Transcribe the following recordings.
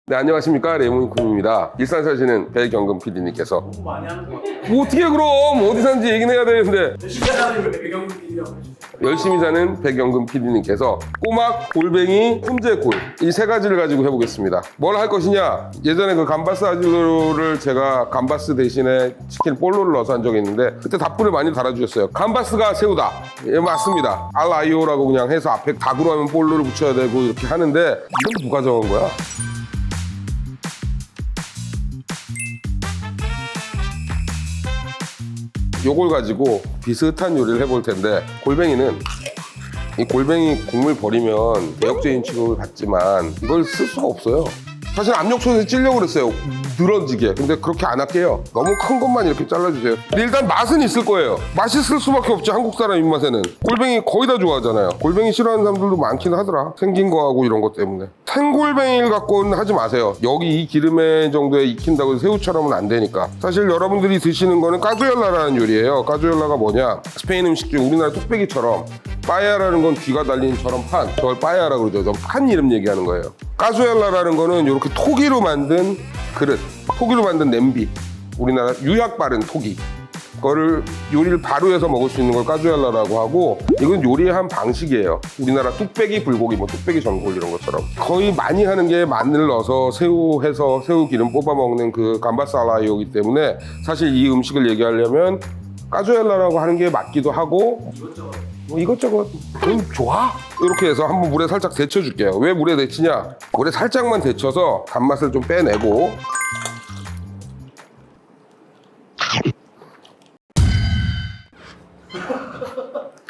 네, 안녕하십니까. 레몬이쿰입니다. 일산 사시는 백영금 PD님께서 너무 많이 하는 것 같아요. 뭐 어떻게 그럼 어디 사는지 얘기는 해야 되는데 열심히 사는 배경금 PD라고 해주세요. 열심히 사는 백영금 PD님께서 꼬막, 골뱅이, 훈제골 이 세 가지를 가지고 해보겠습니다. 뭘 할 것이냐? 예전에 그 감바스 아주를 제가 감바스 대신에 치킨 볼로를 넣어서 한 적이 있는데 그때 답글을 많이 달아주셨어요. 감바스가 새우다. 예, 맞습니다. 알아이오라고 그냥 해서 앞에 닭으로 하면 볼로를 붙여야 되고 이렇게 하는데 이건 누가 정한 거야? 요걸 가지고 비슷한 요리를 해볼 텐데 골뱅이는 이 골뱅이 국물 버리면 개혁적인 취급을 받지만 이걸 쓸 수가 없어요. 사실 압력솥에서 찌려고 그랬어요. 늘어지게. 근데 그렇게 안 할게요. 너무 큰 것만 이렇게 잘라주세요. 근데 일단 맛은 있을 거예요. 맛있을 수밖에 없지, 한국 사람 입맛에는. 골뱅이 거의 다 좋아하잖아요. 골뱅이 싫어하는 사람들도 많긴 하더라. 생긴 거하고 이런 것 때문에. 생골뱅이를 갖고는 하지 마세요. 여기 이 기름에 정도에 익힌다고 해서 새우처럼은 안 되니까. 사실 여러분들이 드시는 거는 까주엘라라는 요리예요. 까주엘라가 뭐냐? 스페인 음식 중 우리나라 뚝배기처럼 빠에야라는 건 귀가 달린 저런 판. 저걸 빠에야라고 그러죠. 저 판 이름 얘기하는 거예요. 까주엘라라는 거는 이렇게 토기로 만든 그릇, 토기로 만든 냄비, 우리나라 유약 바른 토기. 그거를 요리를 바로 해서 먹을 수 있는 걸 까주엘라라고 하고, 이건 요리의 한 방식이에요. 우리나라 뚝배기 불고기, 뭐 뚝배기 전골 이런 것처럼. 거의 많이 하는 게 마늘 넣어서 새우 해서 새우 기름 뽑아 먹는 그 감바살라이오기 때문에 사실 이 음식을 얘기하려면 까주엘라라고 하는 게 맞기도 하고 뭐 이것저것 좋아? 이렇게 해서 한번 물에 살짝 데쳐줄게요. 왜 물에 데치냐? 물에 살짝만 데쳐서 단맛을 좀 빼내고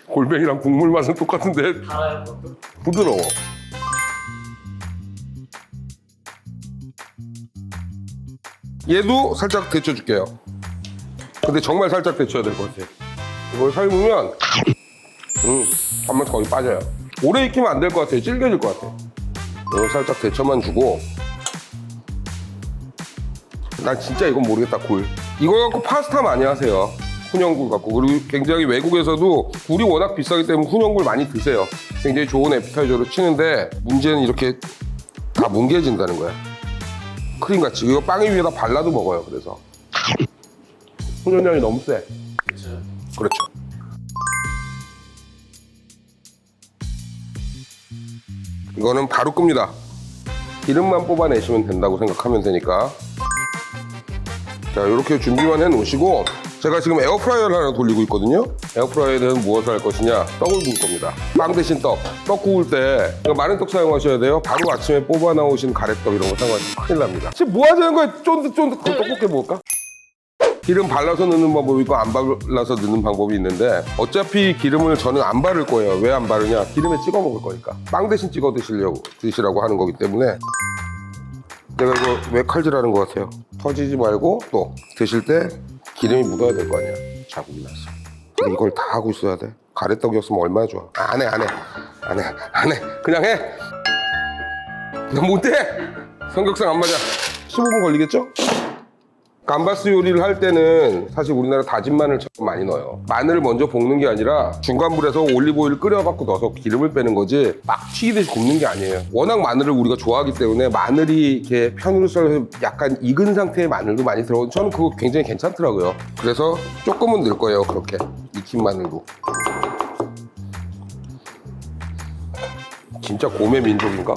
골뱅이랑 국물 맛은 똑같은데 달아요, 그것도? 부드러워. 얘도 살짝 데쳐줄게요. 근데 정말 살짝 데쳐야 될 것 같아요. 이걸 삶으면 단맛 거의 빠져요. 오래 익히면 안 될 것 같아요. 질겨질 것 같아요. 이걸 살짝 데쳐만 주고. 난 진짜 이건 모르겠다, 굴. 이거 갖고 파스타 많이 하세요. 훈연굴 갖고. 그리고 굉장히 외국에서도 굴이 워낙 비싸기 때문에 훈연굴 많이 드세요. 굉장히 좋은 에피타이저로 치는데 문제는 이렇게 다 뭉개진다는 거야. 크림같이. 이거 빵 위에다 발라도 먹어요. 그래서 훈연량이 너무 세. 그렇죠. 그렇죠. 이거는 바로 끕니다. 기름만 뽑아내시면 된다고 생각하면 되니까. 자, 이렇게 준비만 해 놓으시고, 제가 지금 에어프라이어를 하나 돌리고 있거든요. 에어프라이어에는 무엇을 할 것이냐? 떡을 구울 겁니다. 빵 대신 떡. 떡 구울 때 마른 떡 사용하셔야 돼요. 바로 아침에 뽑아 나오신 가래떡 이런 거 사용하시면 큰일 납니다. 지금 뭐 하자는 거야? 쫀득쫀득 떡볶이 먹을까? 기름 발라서 넣는 방법이 있고 안 발라서 넣는 방법이 있는데 어차피 기름을 저는 안 바를 거예요. 왜 안 바르냐? 기름에 찍어 먹을 거니까. 빵 대신 찍어 드시라고 하는 거기 때문에. 내가 이거 왜 칼질하는 것 같아요? 터지지 말고 또 드실 때 기름이 묻어야 될 거 아니야. 자국이 나서. 근데 이걸 다 하고 있어야 돼. 가래떡이었으면 얼마나 좋아. 안 해. 그냥 해. 너 못해. 성격상 안 맞아. 15분 걸리겠죠? 감바스 요리를 할 때는 사실 우리나라 다진 마늘처럼 많이 넣어요. 마늘을 먼저 볶는 게 아니라 중간 불에서 올리브오일 끓여갖고 넣어서 기름을 빼는 거지 막 튀기듯이 굽는 게 아니에요. 워낙 마늘을 우리가 좋아하기 때문에 마늘이 이렇게 편으로 썰어서 약간 익은 상태의 마늘도 많이 들어오고 저는 그거 굉장히 괜찮더라고요. 그래서 조금은 넣을 거예요. 그렇게 익힌 마늘도. 진짜 곰의 민족인가?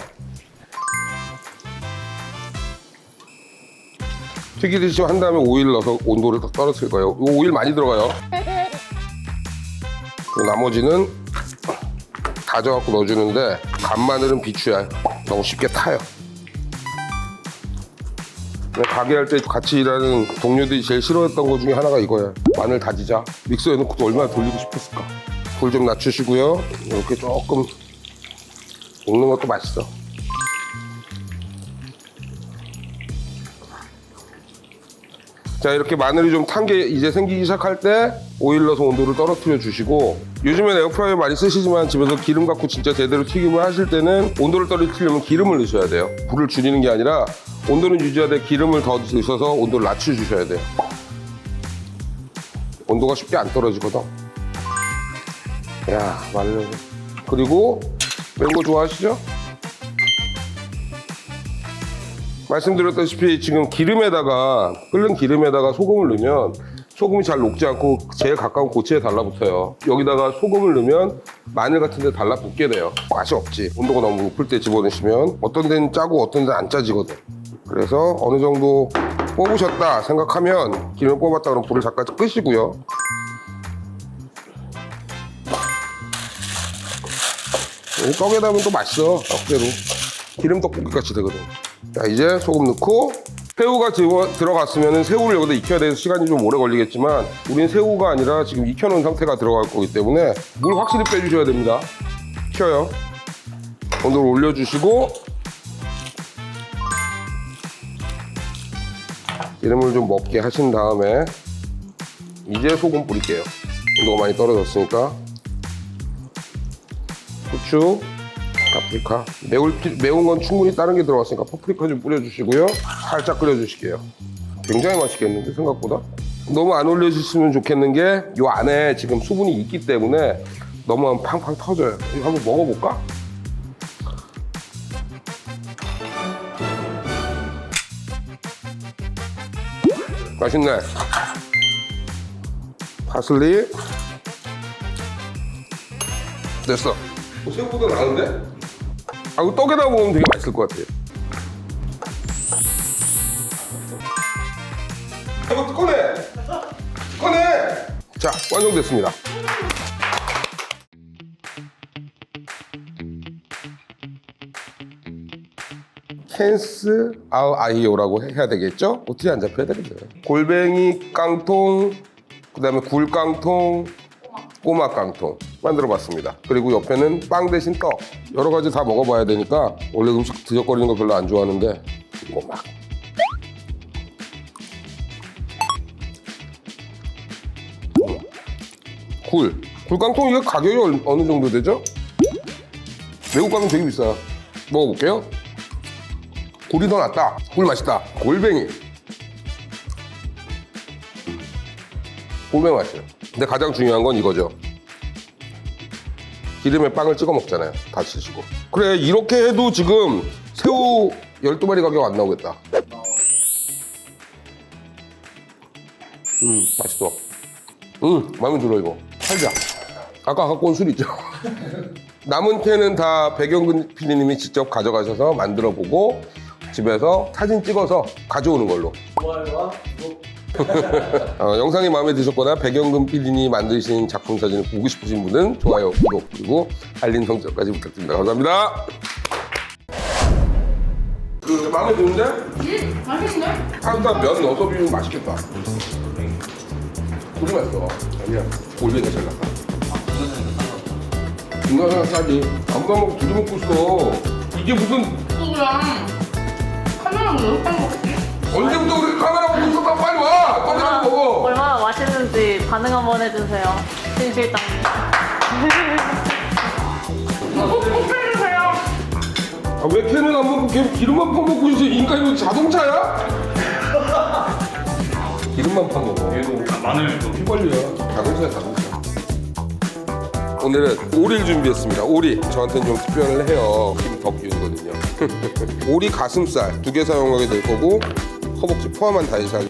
튀기듯이 한 다음에 오일 넣어서 온도를 더 떨어뜨릴 거예요. 이 오일 많이 들어가요. 그리고 나머지는 다져갖고 넣어주는데 간마늘은 비추야. 너무 쉽게 타요. 가게 할 때 같이 일하는 동료들이 제일 싫어했던 것 중에 하나가 이거야. 마늘 다지자. 믹서에 넣고 또 얼마나 돌리고 싶었을까. 불 좀 낮추시고요. 이렇게 조금 볶는 것도 맛있어. 자, 이렇게 마늘이 좀 탄 게 이제 생기기 시작할 때 오일 넣어서 온도를 떨어뜨려 주시고, 요즘엔 에어프라이어 많이 쓰시지만 집에서 기름 갖고 진짜 제대로 튀김을 하실 때는 온도를 떨어뜨리려면 기름을 넣으셔야 돼요. 불을 줄이는 게 아니라 온도는 유지하되 기름을 더 넣으셔서 온도를 낮춰 주셔야 돼요. 온도가 쉽게 안 떨어지거든. 야, 마늘. 그리고 매운 거 좋아하시죠? 말씀드렸다시피 지금 기름에다가 끓는 기름에다가 소금을 넣으면 소금이 잘 녹지 않고 제일 가까운 고체에 달라붙어요. 여기다가 소금을 넣으면 마늘 같은 데 달라붙게 돼요. 맛이 없지. 온도가 너무 높을 때 집어넣으시면 어떤 데는 짜고 어떤 데는 안 짜지거든. 그래서 어느 정도 뽑으셨다 생각하면 기름을 뽑았다 그러면 불을 잠깐 끄시고요. 떡에다 하면 또 맛있어. 떡대로 기름 떡볶이 같이 되거든. 자, 이제 소금 넣고 새우가 들어갔으면 새우를 여기다 익혀야 돼서 시간이 좀 오래 걸리겠지만 우린 새우가 아니라 지금 익혀놓은 상태가 들어갈 거기 때문에 물 확실히 빼주셔야 됩니다. 익혀요. 온도를 올려주시고 기름을 좀 먹게 하신 다음에 이제 소금 뿌릴게요. 온도가 많이 떨어졌으니까 후추, 파프리카. 매운 건 충분히 다른 게 들어갔으니까 파프리카 좀 뿌려주시고요. 살짝 끓여주실게요. 굉장히 맛있겠는데 생각보다? 너무 안 올려주시면 좋겠는 게 이 안에 지금 수분이 있기 때문에 너무 하면 팡팡 터져요. 이거 한번 먹어볼까? 맛있네. 파슬리. 됐어. 새우보다 나은데? 아, 이거 떡에다 먹으면 되게 맛있을 것 같아요. 이거 꺼내! 꺼내! 자, 완성됐습니다. 캔스 아이오라고 해야 되겠죠? 어떻게 안 잡혀야 되겠어요. 골뱅이 깡통, 그 다음에 굴깡통, 꼬막 깡통 만들어봤습니다. 그리고 옆에는 빵 대신 떡. 여러 가지 다 먹어봐야 되니까 원래 음식 드적거리는 거 별로 안 좋아하는데 꼬막. 굴깡통 이거 가격이 어느 정도 되죠? 외국 가면 되게 비싸요. 먹어볼게요. 굴이 더 낫다. 굴 맛있다. 골뱅이 맛이에요. 근데 가장 중요한 건 이거죠. 기름에 빵을 찍어 먹잖아요. 다 드시고. 그래, 이렇게 해도 지금 새우 12마리 가격 안 나오겠다. 맛있어. 마음에 들어 이거. 팔자. 아까 갖고 온 술 있죠? 남은 캔은 다 백영근 PD님이 직접 가져가셔서 만들어보고 집에서 사진 찍어서 가져오는 걸로. 좋아요와 구독. 영상이 마음에 드셨거나 백영근 PD님이 만드신 작품 사진을 보고 싶으신 분은 좋아요, 구독, 그리고 알림 설정까지 부탁드립니다. 감사합니다. 마음에 드는데? 맛있네. 파스타 면 넣어서 비우면 맛있겠다. 굴이 맛있어. 아니야, 골뱅이가 잘 났다. 인간은 싸지. 아무도 안 먹고 둘이 먹고 있어. 이게 무슨 또 그냥 카메라 몇 번 먹지? 언제부터 그렇게 카메라 보고 있었다. 빨리 와. 떡이라도 먹어. 얼마나 맛있는지 반응 한번 해주세요. 신 실장님. 꼭 해주세요. 아, 왜 캔을 안 먹고 계속 기름만 퍼먹고 있어? 인간 이거 자동차야? 기름만 퍼먹어. 얘도 마늘도. 휘발유야. 자동차야, 자동차. 오늘은 오리를 준비했습니다. 오리. 저한테는 좀 특별해요. 김덕균이거든요. 오리 가슴살 2개 사용하게 될 거고 허벅지 포함한 다이살